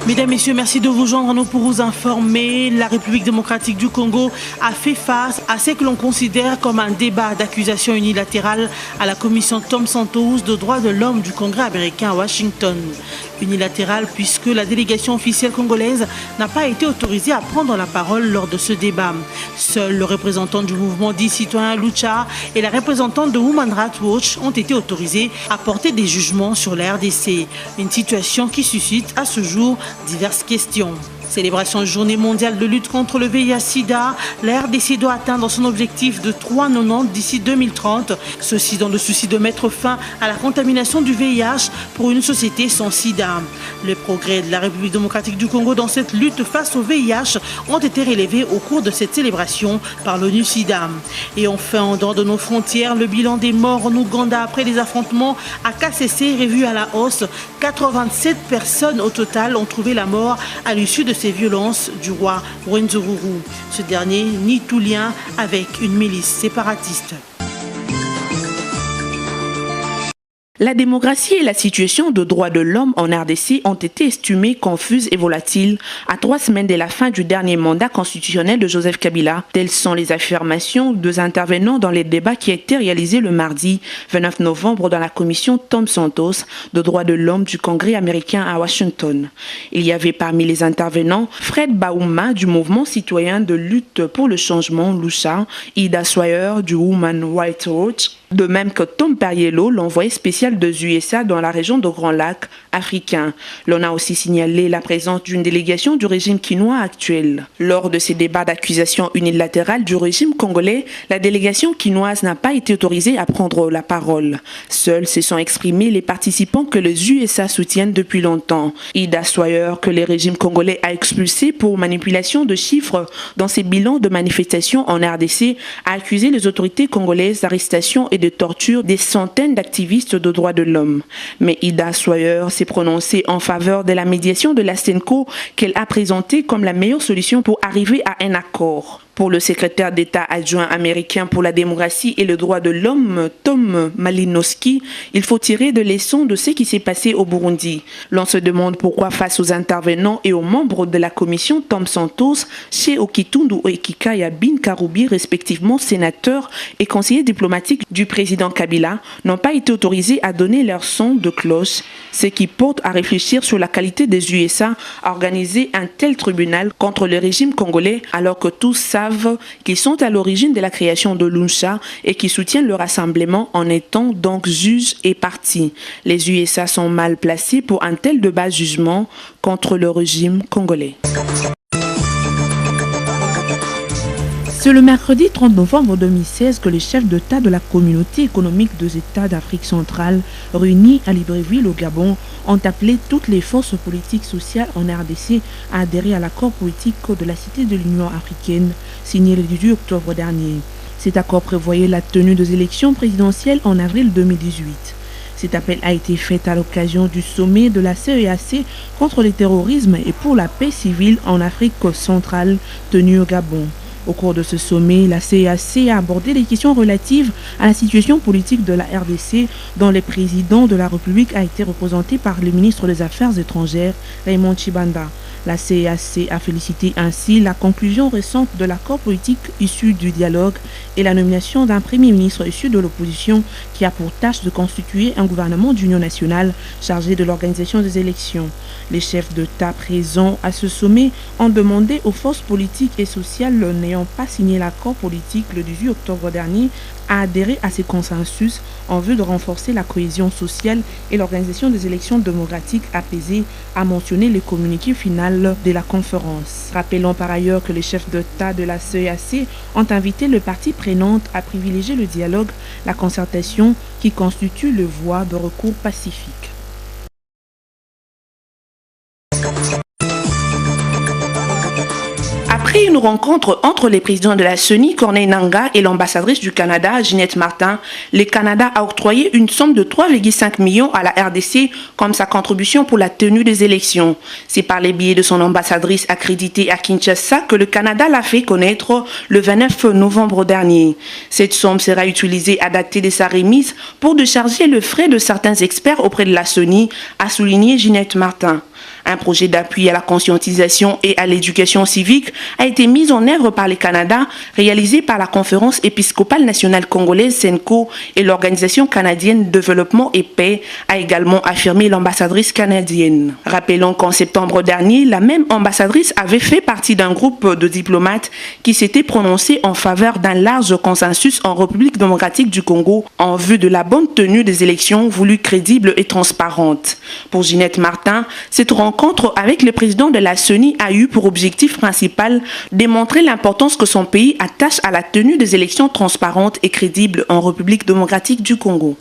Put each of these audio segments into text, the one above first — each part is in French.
Mesdames, Messieurs, merci de vous joindre à nous pour vous informer. La République démocratique du Congo a fait face à ce que l'on considère comme un débat d'accusation unilatérale à la commission Thom Santos de droits de l'homme du Congrès américain à Washington. Unilatérale puisque la délégation officielle congolaise n'a pas été autorisée à prendre la parole lors de ce débat. Seul le représentant du mouvement dit citoyen Lucha et la représentante de Human Rights Watch ont été autorisés à porter des jugements sur la RDC. Une situation qui suscite à ce jour diverses questions. Célébration journée mondiale de lutte contre le VIH-Sida, la RDC doit atteindre son objectif de 3,90 d'ici 2030. Ceci dans le souci de mettre fin à la contamination du VIH pour une société sans sida. Les progrès de la République démocratique du Congo dans cette lutte face au VIH ont été relevés au cours de cette célébration par l'ONU-SIDA. Et enfin, en dehors de nos frontières, le bilan des morts en Ouganda après les affrontements à KCC revu à la hausse. 87 personnes au total ont trouvé la mort à l'issue de ces violences du roi Rwenzururu. Ce dernier nie tout lien avec une milice séparatiste. La démocratie et la situation de droits de l'homme en RDC ont été estimées confuses et volatiles à 3 semaines de la fin du dernier mandat constitutionnel de Joseph Kabila. Telles sont les affirmations des intervenants dans les débats qui a été réalisé le mardi 29 novembre dans la commission Thom Santos de droits de l'homme du Congrès américain à Washington. Il y avait parmi les intervenants Fred Baouma du mouvement citoyen de lutte pour le changement Lucha, Ida Swire du Human Rights Watch, de même que Tom Perriello, l'envoyé spécial des USA dans la région de Grand Lac africain. L'on a aussi signalé la présence d'une délégation du régime quinois actuel. Lors de ces débats d'accusation unilatérale du régime congolais, la délégation quinoise n'a pas été autorisée à prendre la parole. Seuls se sont exprimés les participants que les USA soutiennent depuis longtemps. Ida Swire, que le régime congolais a expulsé pour manipulation de chiffres dans ses bilans de manifestations en RDC, a accusé les autorités congolaises d'arrestation et de torture des centaines d'activistes de droits de l'homme. Mais Ida Swire s'est prononcée en faveur de la médiation de la CENCO qu'elle a présentée comme la meilleure solution pour arriver à un accord. Pour le secrétaire d'État adjoint américain pour la démocratie et le droit de l'homme, Tom Malinowski, il faut tirer des leçons de ce qui s'est passé au Burundi. L'on se demande pourquoi face aux intervenants et aux membres de la commission Thom Santos, chez Okitundu Ekika et Bin Karoubi, respectivement sénateurs et conseillers diplomatiques du président Kabila, n'ont pas été autorisés à donner leur son de cloche, ce qui porte à réfléchir sur la qualité des USA à organiser un tel tribunal contre le régime congolais alors que tous savent qu'ils sont à l'origine de la création de l'UNCHA et qui soutiennent le rassemblement en étant donc juges et partis. Les USA sont mal placés pour un tel débat jugement contre le régime congolais. C'est le mercredi 30 novembre 2016 que les chefs d'État de la communauté économique des États d'Afrique centrale, réunis à Libreville au Gabon, ont appelé toutes les forces politiques sociales en RDC à adhérer à l'accord politique de la Cité de l'Union africaine, signé le 18 octobre dernier. Cet accord prévoyait la tenue des élections présidentielles en avril 2018. Cet appel a été fait à l'occasion du sommet de la CEAC contre le terrorisme et pour la paix civile en Afrique centrale, tenu au Gabon. Au cours de ce sommet, la CEAC a abordé les questions relatives à la situation politique de la RDC, dont le président de la République a été représenté par le ministre des Affaires étrangères, Raymond Tshibanda. La CEAC a félicité ainsi la conclusion récente de l'accord politique issu du dialogue et la nomination d'un premier ministre issu de l'opposition qui a pour tâche de constituer un gouvernement d'union nationale chargé de l'organisation des élections. Les chefs d'État présents à ce sommet ont demandé aux forces politiques et sociales n'ayant pas signé l'accord politique le 18 octobre dernier à adhérer à ces consensus en vue de renforcer la cohésion sociale et l'organisation des élections démocratiques apaisées, a mentionné le communiqué final de la conférence. Rappelons par ailleurs que les chefs d'État de la CEAC ont invité les parties prenantes à privilégier le dialogue, la concertation qui constitue le voie de recours pacifique. Après une rencontre entre les présidents de la CENI, Corneille Nangaa, et l'ambassadrice du Canada, Ginette Martin, le Canada a octroyé une somme de 3,5 millions à la RDC comme sa contribution pour la tenue des élections. C'est par les biais de son ambassadrice accréditée à Kinshasa que le Canada l'a fait connaître le 29 novembre dernier. Cette somme sera utilisée à dater de sa remise pour décharger le frais de certains experts auprès de la CENI, a souligné Ginette Martin. Un projet d'appui à la conscientisation et à l'éducation civique a été mis en œuvre par le Canada, réalisé par la Conférence épiscopale nationale congolaise CENCO et l'Organisation canadienne de développement et paix, a également affirmé l'ambassadrice canadienne. Rappelons qu'en septembre dernier, la même ambassadrice avait fait partie d'un groupe de diplomates qui s'était prononcé en faveur d'un large consensus en République démocratique du Congo en vue de la bonne tenue des élections voulues crédibles et transparentes. Pour Ginette Martin, cette rencontre avec le président de la CENI a eu pour objectif principal démontrer l'importance que son pays attache à la tenue des élections transparentes et crédibles en République démocratique du Congo.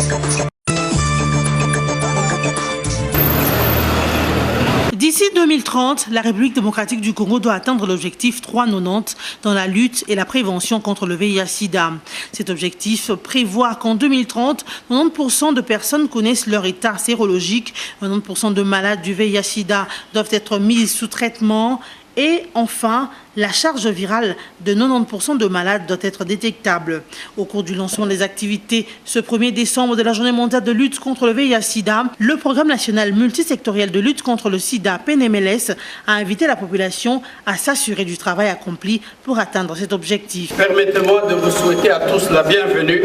D'ici 2030, la République démocratique du Congo doit atteindre l'objectif 390 dans la lutte et la prévention contre le VIH-Sida. Cet objectif prévoit qu'en 2030, 90% de personnes connaissent leur état sérologique, 90% de malades du VIH-Sida doivent être mis sous traitement et enfin, la charge virale de 90% de malades doit être détectable. Au cours du lancement des activités ce 1er décembre de la Journée mondiale de lutte contre le VIH-Sida, le Programme national multisectoriel de lutte contre le sida, PNMLS, a invité la population à s'assurer du travail accompli pour atteindre cet objectif. Permettez-moi de vous souhaiter à tous la bienvenue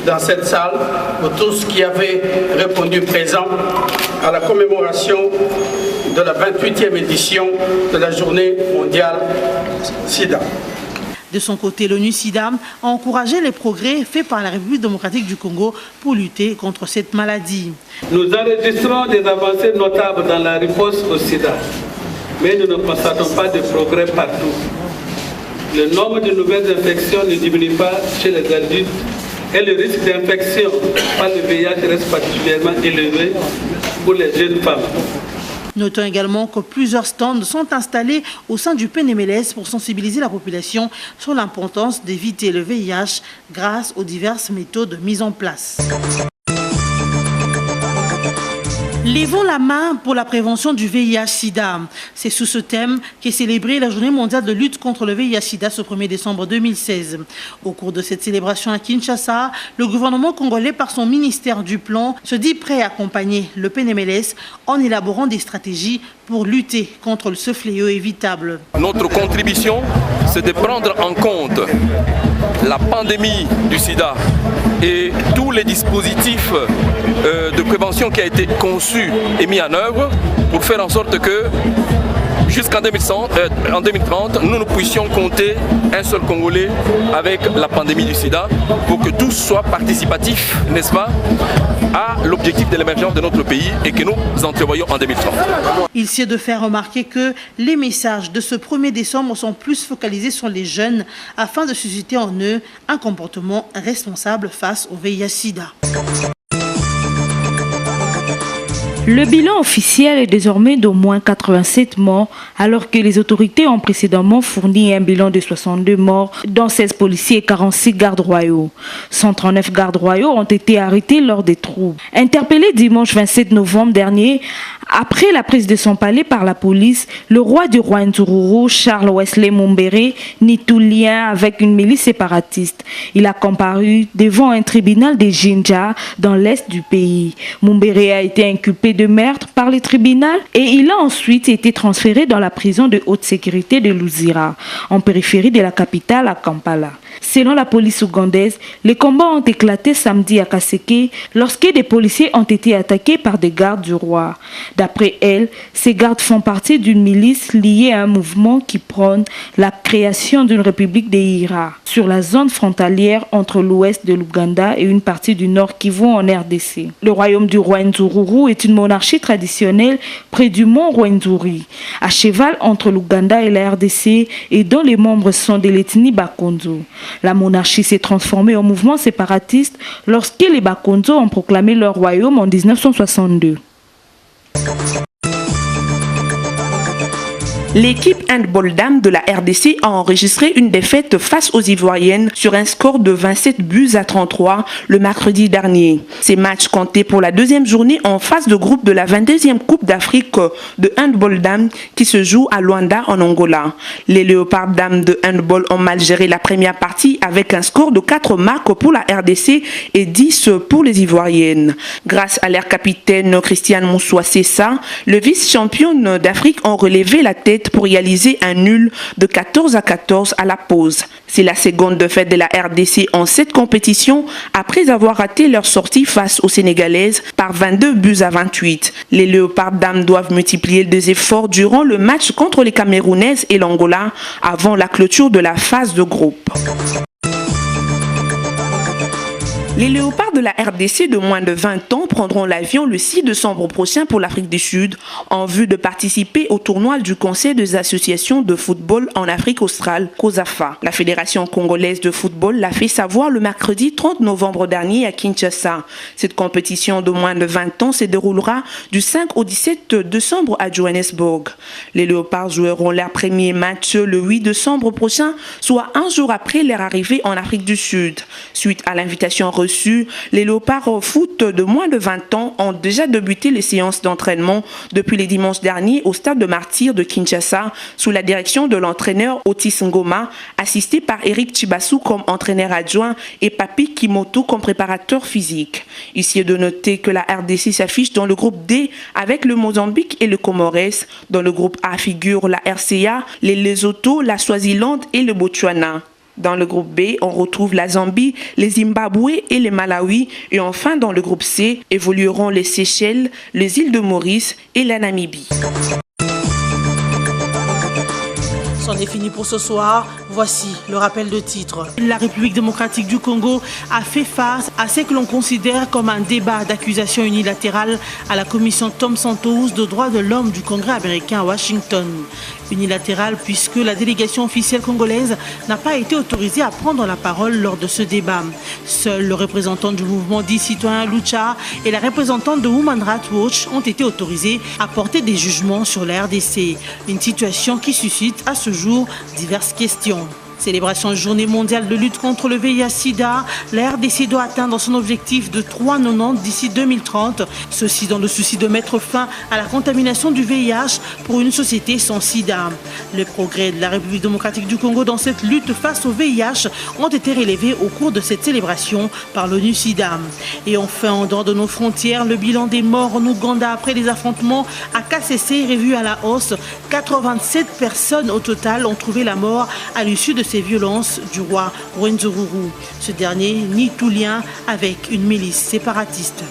dans cette salle, pour tous qui avez répondu présent à la commémoration de la 28e édition de la Journée mondiale SIDA. De son côté, l'ONU-SIDA a encouragé les progrès faits par la République démocratique du Congo pour lutter contre cette maladie. Nous enregistrons des avancées notables dans la riposte au sida, mais nous ne constatons pas de progrès partout. Le nombre de nouvelles infections ne diminue pas chez les adultes et le risque d'infection par le VIH reste particulièrement élevé pour les jeunes femmes. Notons également que plusieurs stands sont installés au sein du PNMLS pour sensibiliser la population sur l'importance d'éviter le VIH grâce aux diverses méthodes mises en place. Levons la main pour la prévention du VIH-Sida. C'est sous ce thème qu'est célébrée la Journée mondiale de lutte contre le VIH-Sida ce 1er décembre 2016. Au cours de cette célébration à Kinshasa, le gouvernement congolais, par son ministère du Plan, se dit prêt à accompagner le PNMLS en élaborant des stratégies pour lutter contre ce fléau évitable. Notre contribution, c'est de prendre en compte la pandémie du sida et tous les dispositifs de prévention qui a été conçu et mis en œuvre pour faire en sorte que jusqu'en 2030, nous puissions compter un seul Congolais avec la pandémie du sida pour que tous soient participatifs, n'est-ce pas, à l'objectif de l'émergence de notre pays et que nous entrevoyons en 2030. Il s'est de faire remarquer que les messages de ce 1er décembre sont plus focalisés sur les jeunes afin de susciter en eux un comportement responsable face au VIH-Sida. Le bilan officiel est désormais d'au moins 87 morts, alors que les autorités ont précédemment fourni un bilan de 62 morts, dont 16 policiers et 46 gardes royaux. 139 gardes royaux ont été arrêtés lors des troubles. Interpellé dimanche 27 novembre dernier, après la prise de son palais par la police, le roi du Rwenzururu, Charles Wesley Mumbere, nie tout lien avec une milice séparatiste. Il a comparu devant un tribunal de Jinja dans l'est du pays. Mumbere a été inculpé de meurtre par le tribunal et il a ensuite été transféré dans la prison de haute sécurité de Luzira, en périphérie de la capitale à Kampala. Selon la police ougandaise, les combats ont éclaté samedi à Kaseke lorsque des policiers ont été attaqués par des gardes du roi. D'après elle, ces gardes font partie d'une milice liée à un mouvement qui prône la création d'une république des Ira sur la zone frontalière entre l'ouest de l'Ouganda et une partie du nord Kivu en RDC. Le royaume du Rwenzururu est une monarchie traditionnelle près du mont Rwenzori, à cheval entre l'Ouganda et la RDC et dont les membres sont de l'ethnie Bakonzo. La monarchie s'est transformée en mouvement séparatiste lorsque les Bakonzo ont proclamé leur royaume en 1962. L'équipe handball dame de la RDC a enregistré une défaite face aux Ivoiriennes sur un score de 27 buts à 33 le mercredi dernier. Ces matchs comptaient pour la deuxième journée en phase de groupe de la 22e Coupe d'Afrique de handball dame qui se joue à Luanda en Angola. Les Léopards dames de handball ont mal géré la première partie avec un score de 4 marques pour la RDC et 10 pour les Ivoiriennes. Grâce à leur capitaine Christiane Moussoua-Sessa, le vice-championne d'Afrique ont relevé la tête pour réaliser un nul de 14-14 à la pause. C'est la seconde défaite de la RDC en cette compétition après avoir raté leur sortie face aux Sénégalaises par 22 buts à 28. Les Léopards dames doivent multiplier des efforts durant le match contre les Camerounaises et l'Angola avant la clôture de la phase de groupe. Les Léopards de la RDC de moins de 20 ans prendront l'avion le 6 décembre prochain pour l'Afrique du Sud en vue de participer au tournoi du Conseil des associations de football en Afrique australe, COSAFA. La Fédération congolaise de football l'a fait savoir le mercredi 30 novembre dernier à Kinshasa. Cette compétition de moins de 20 ans se déroulera du 5 au 17 décembre à Johannesburg. Les Léopards joueront leur premier match le 8 décembre prochain, soit un jour après leur arrivée en Afrique du Sud. Suite à l'invitation reçue, les Léopards au foot de moins de 20 ans ont déjà débuté les séances d'entraînement depuis les dimanches derniers au stade de Martyrs de Kinshasa sous la direction de l'entraîneur Otis Ngoma, assisté par Eric Chibassou comme entraîneur adjoint et Papi Kimoto comme préparateur physique. Ici est de noter que la RDC s'affiche dans le groupe D avec le Mozambique et le Comores. Dans le groupe A figurent la RCA, les Lesotho, la Swaziland et le Botswana. Dans le groupe B, on retrouve la Zambie, les Zimbabwe et les Malawi. Et enfin, dans le groupe C, évolueront les Seychelles, les îles de Maurice et la Namibie. C'en est fini pour ce soir. Voici le rappel de titres. La République démocratique du Congo a fait face à ce que l'on considère comme un débat d'accusation unilatérale à la commission Thom Santos de droits de l'homme du Congrès américain à Washington. Unilatérale puisque la délégation officielle congolaise n'a pas été autorisée à prendre la parole lors de ce débat. Seul le représentant du mouvement dit citoyen Lucha et la représentante de Human Rights Watch ont été autorisés à porter des jugements sur la RDC. Une situation qui suscite à ce jour diverses questions. Célébration journée mondiale de lutte contre le VIH-Sida, la RDC doit atteindre son objectif de 3,90 d'ici 2030. Ceci dans le souci de mettre fin à la contamination du VIH pour une société sans sida. Les progrès de la République démocratique du Congo dans cette lutte face au VIH ont été relevés au cours de cette célébration par l'ONU-SIDA. Et enfin, en dehors de nos frontières, le bilan des morts en Ouganda après les affrontements à KCC est revu à la hausse. 87 personnes au total ont trouvé la mort à l'issue de ces violences du roi Rwenzururu. Ce dernier nie tout lien avec une milice séparatiste.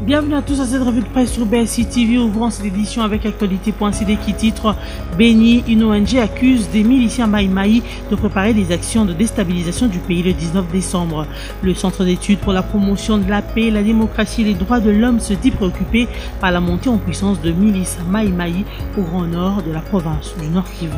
Bienvenue à tous à cette revue de presse sur BSI TV, ouvrant cette édition avec actualité.cd qui titre Béni, une ONG accuse des miliciens Maï-Maï de préparer des actions de déstabilisation du pays le 19 décembre. Le Centre d'études pour la promotion de la paix, la démocratie et les droits de l'homme se dit préoccupé par la montée en puissance de milices Maï-Maï au grand nord de la province du Nord Kivu.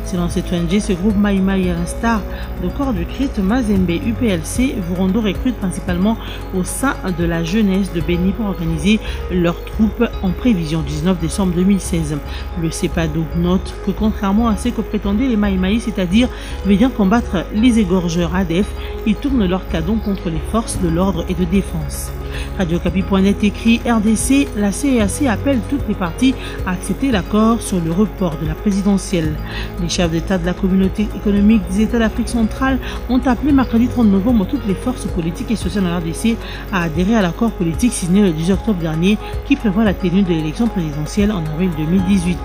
Selon cette ONG, ce groupe Maï-Maï, à l'instar de corps du Christ, Mazembe, UPLC, Vurondo recrute principalement au sein de la jeunesse de Béni pour organiser leurs troupes en prévision du 19 décembre 2016. Le CEPADO note que contrairement à ce que prétendaient les Maï-Maï, c'est-à-dire venir combattre les égorgeurs ADF, ils tournent leur canon contre les forces de l'ordre et de défense. Radio-Capi.net écrit RDC, la CEAC appelle toutes les parties à accepter l'accord sur le report de la présidentielle. Les chefs d'État de la communauté économique des États d'Afrique centrale ont appelé mercredi 30 novembre toutes les forces politiques et sociales en RDC à adhérer à l'accord politique signé le 10 octobre dernier qui prévoit la tenue de l'élection présidentielle en avril 2018.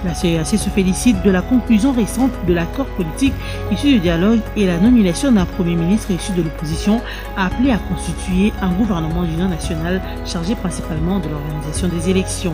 La CEAC se félicite de la conclusion récente de l'accord politique issu du dialogue et la nomination d'un premier ministre issu de l'opposition appelé à constituer un gouvernement d'union nationale chargé principalement de l'organisation des élections.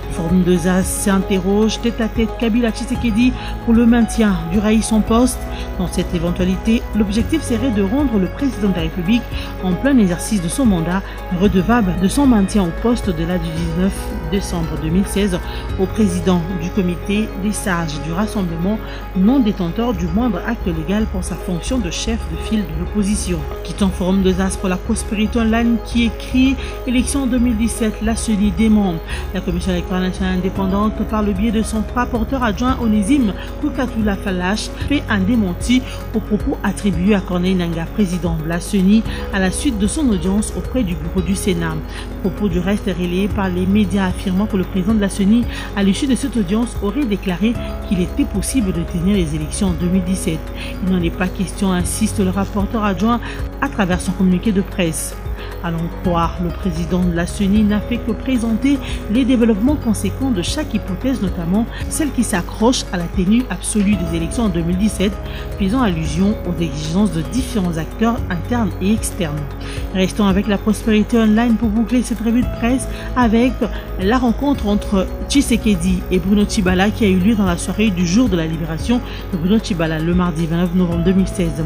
Le Forum de ZAS s'interroge tête à tête Kabila Tshisekedi pour le maintien du Raïs en poste. Dans cette éventualité, l'objectif serait de rendre le président de la République en plein exercice de son mandat redevable de son mandat maintien au poste au-delà du 19 décembre 2016 au président du comité des sages du rassemblement non détenteur du moindre acte légal pour sa fonction de chef de file de l'opposition. Quittant Forum des As pour la prospérité online qui écrit élection 2017, la CENI démonte. La Commission électorale nationale indépendante, par le biais de son rapporteur adjoint Onésime Koukatoula Falache, fait un démenti aux propos attribués à Corneille Nangaa, président de la CENI, à la suite de son audience auprès du bureau du Sénat. Propos du reste relayés par les médias affirmant que le président de la CENI, à l'issue de cette audience, aurait déclaré qu'il était possible de tenir les élections en 2017. Il n'en est pas question, insiste le rapporteur adjoint à travers son communiqué de presse. Allons croire, le président de la CENI n'a fait que présenter les développements conséquents de chaque hypothèse, notamment celle qui s'accroche à la tenue absolue des élections en 2017, faisant allusion aux exigences de différents acteurs internes et externes. Restons avec la prospérité online pour boucler cette revue de presse avec la rencontre entre Tshisekedi et Bruno Tshibala qui a eu lieu dans la soirée du jour de la libération de Bruno Tshibala le mardi 29 novembre 2016.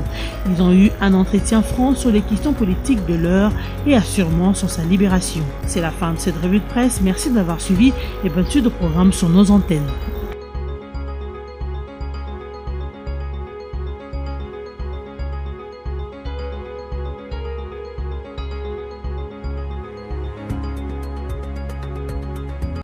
Ils ont eu un entretien franc sur les questions politiques de l'heure et assurément sur sa libération. C'est la fin de cette revue de presse. Merci de l'avoir suivi et bonne suite de programme sur nos antennes.